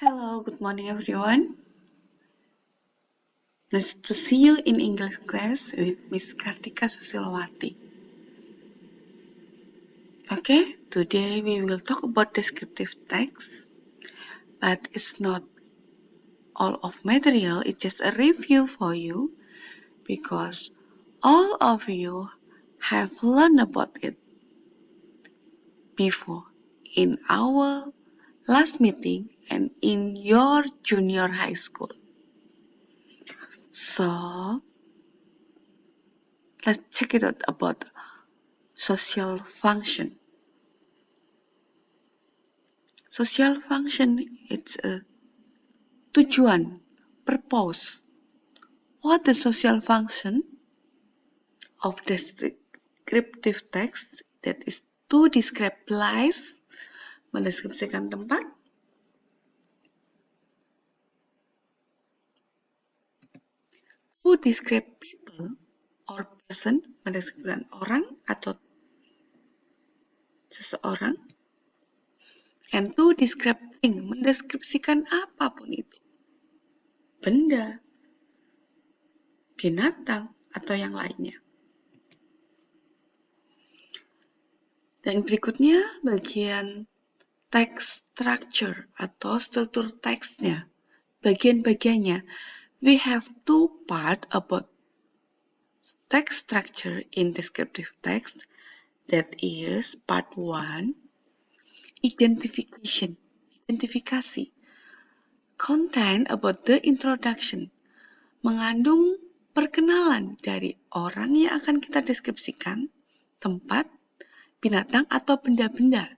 Hello, good morning everyone. Nice to see you in English class with Miss Kartika Susilowati. Okay, today we will talk about descriptive text, but it's not all of material, it's just a review for you because all of you have learned about it before in our last meeting and in your junior high school. So, let's check it out about social function. Social function, it's a tujuan, purpose. What the social function of descriptive text, that is to describe place, mendeskripsikan tempat, to describe people or person, mendeskripsikan orang atau seseorang, and to describe thing, mendeskripsikan apapun itu, benda, binatang, atau yang lainnya. Dan berikutnya bagian text structure atau struktur teksnya, bagian-bagiannya. We have two parts about text structure in descriptive text. That is part 1, identification, identifikasi. Content about the introduction, mengandung perkenalan dari orang yang akan kita deskripsikan, tempat, binatang atau benda-benda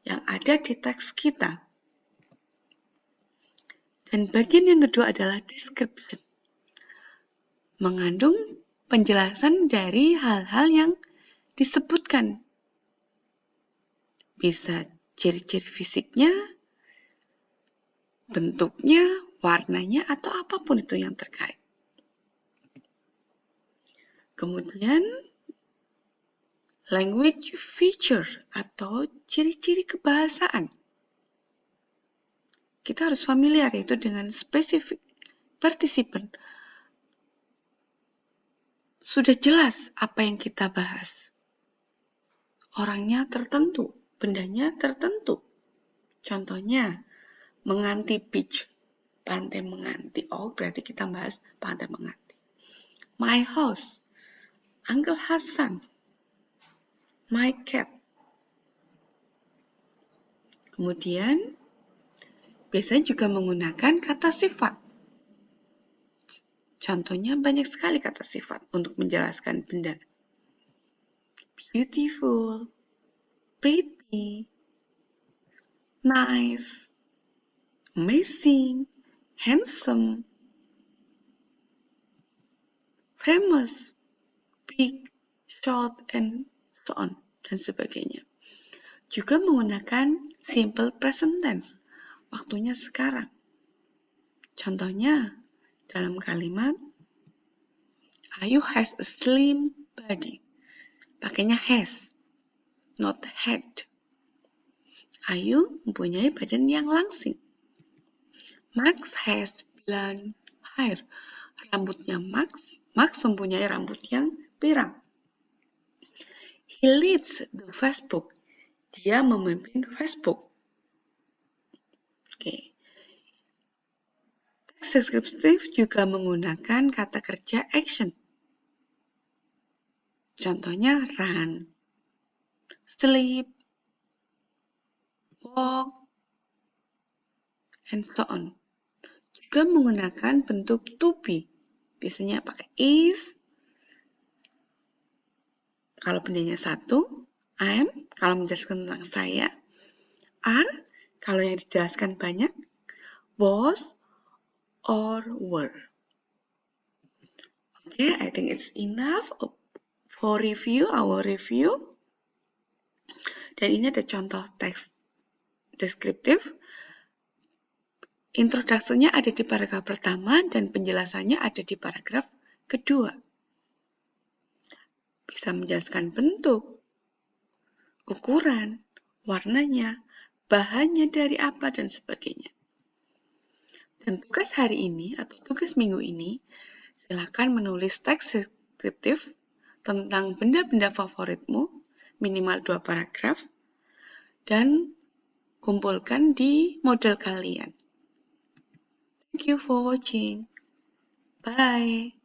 yang ada di teks kita. Dan bagian yang kedua adalah description, mengandung penjelasan dari hal-hal yang disebutkan. Bisa ciri-ciri fisiknya, bentuknya, warnanya, atau apapun itu yang terkait. Kemudian, language feature atau ciri-ciri kebahasaan. Kita harus familiar yaitu dengan spesifik partisipan. Sudah jelas apa yang kita bahas. Orangnya tertentu, bendanya tertentu. Contohnya, Menganti beach, pantai Menganti. Oh, berarti kita bahas pantai Menganti. My house, Uncle Hasan. My cat. Kemudian, biasanya juga menggunakan kata sifat. Contohnya banyak sekali kata sifat untuk menjelaskan benda. Beautiful, pretty, nice, amazing, handsome, famous, big, short, and so on, dan sebagainya. Juga menggunakan simple present tense, waktunya sekarang. Contohnya, dalam kalimat, Ayu has a slim body. Pakainya has, not had. Ayu mempunyai badan yang langsing. Max has blonde hair. Rambutnya Max mempunyai rambut yang pirang. He leads the Facebook. Dia memimpin Facebook. Oke. Teks deskriptif juga menggunakan kata kerja action. Contohnya run, sleep, walk, and so on. Juga menggunakan bentuk to be. Biasanya pakai is. Kalau bendanya satu, am, kalau menjelaskan tentang saya. Are, kalau yang dijelaskan banyak. Was, or were. Okay, I think it's enough for our review. Dan ini ada contoh teks deskriptif. Introduksinya ada di paragraf pertama dan penjelasannya ada di paragraf kedua. Bisa menjelaskan bentuk, ukuran, warnanya, bahannya dari apa, dan sebagainya. Dan tugas hari ini atau tugas minggu ini, silakan menulis teks deskriptif tentang benda-benda favoritmu, minimal 2 paragraf, dan kumpulkan di model kalian. Thank you for watching. Bye.